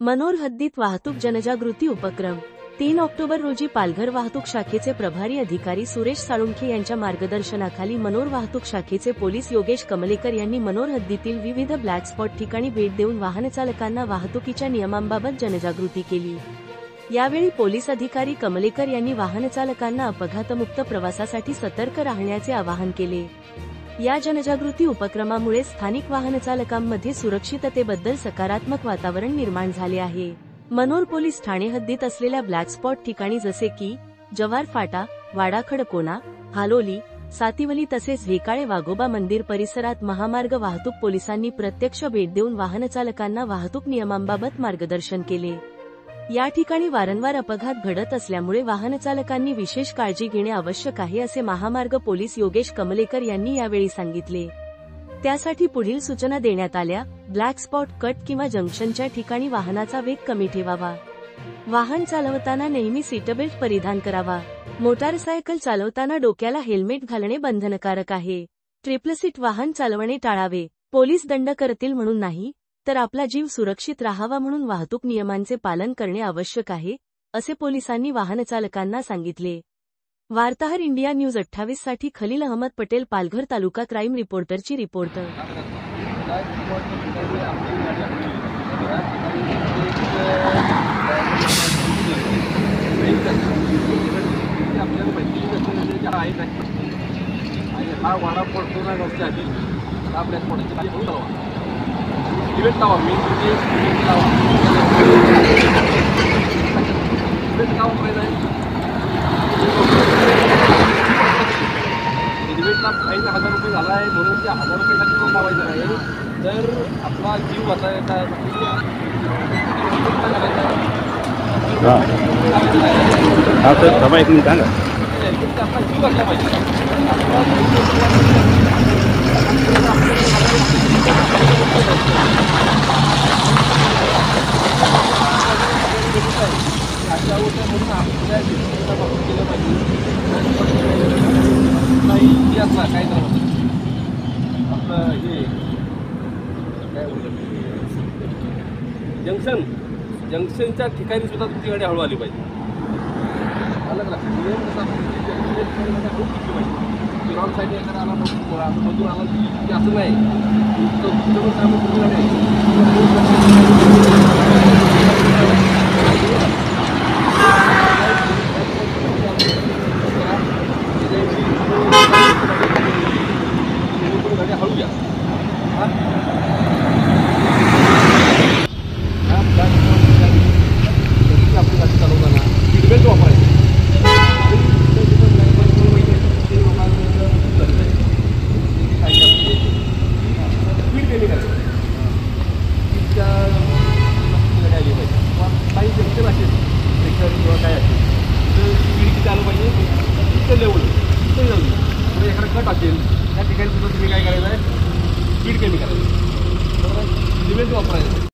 मनोर हद्दीत वाहतूक जनजागृती उपक्रम 3 ऑक्टोबर रोजी पालघर वाहतूक शाखेचे प्रभारी अधिकारी सुरेश साळुंखे यांच्या मार्गदर्शनाखाली मनोर वाहतूक शाखेचे पोलीस योगेश कमलेकर यांनी मनोर हद्दीतील विविध ब्लॅक स्पॉट ठिकाणी भेट देऊन वाहनचालकांना वाहतुकीच्या नियमांबाबत जनजागृती केली। यावेळी पोलीस अधिकारी कमलेकर यांनी वाहनचालकांना अपघातमुक्त प्रवासासाठी सतर्क राहण्याचे आवाहन केले। या जनजागृती उपक्रमामुळे स्थानिक वाहनचालकांमध्ये सुरक्षिततेबद्दल सकारात्मक वातावरण निर्माण झाले आहे। मनोर पोलीस ठाणे हद्दीत असलेल्या ब्लॅक स्पॉट ठिकाणी जसे की जवार फाटा, वाडा खडकोना, हालोली, सातिवली तसेच वेकाळे वाघोबा मंदिर परिसरात महामार्ग वाहतूक पोलिसांनी प्रत्यक्ष भेट देऊन वाहनचालकांना वाहतूक नियमांबाबत मार्गदर्शन केले। या ठिकाणी वारंवार अपघात घडत असल्यामुळे वाहनचालकांनी विशेष काळजी घेणे आवश्यक आहे असे महामार्ग पोलीस योगेश कमलेकर यांनी यावेळी सांगितले। त्यासाठी पुढील सूचना देण्यात आल्या। ब्लॅक स्पॉट कट किंवा जंक्शनच्या ठिकाणी वाहनाचा वेग कमी ठेवावा। वाहन चालवताना नेहमी सीटबेल्ट परिधान करावा। मोटारसायकल चालवताना डोक्याला हेल्मेट घालणे बंधनकारक आहे। ट्रिपल सीट वाहन चालवणे टाळावे। पोलीस दंड करतील म्हणून नाही, तर आपला जीव सुरक्षित राहावा म्हणून वाहतूक नियमांचे पालन करणे आवश्यक आहे, असे पोलिसांनी वाहनचालकांना सांगितले। वार्ताहर इंडिया न्यूज 28 साठी खलील अहमद पटेल, पालघर तालुका क्राईम रिपोर्टरची रिपोर्ट। हा वाडा पडतो ना रस्त्या आधी आपल्या पडतो इव्हेंट लावा मेन इव्हेंट लावा पहिला इव्हेंटला फाईन 1000 रुपये झाला आहे म्हणून त्या 1000 रुपयासाठी तो लावायचा आहे। तर आपला जीव वाचायचा हा सर थांबा एक मिनिट सांगा आपला जीव वाचला पाहिजे। काय आपलं हे काय जंक्शनच्या ठिकाणी सुद्धा तुमची गाडी हळू आली पाहिजे। अलग नियम कसा रॉंग साईड एखादा आला मधून आला की असं नाही हळू घ्या। आपली गाडी चालवताना सीटबेल्ट वापरायचं। स्पीड कमी करायचं। स्पीडच्या गाडी आली पाहिजे किंवा काही जंक्शन असेल सेक्टर किंवा काय असेल तर स्पीड किती आलं पाहिजे तिथं लेवल तिथं जाऊ पुढे एखादा कट असेल त्या ठिकाणी सुद्धा तुम्ही काय करायचं आहे स्पीड कमी करायचं। बरोबर सीटबेल्ट वापरायचं।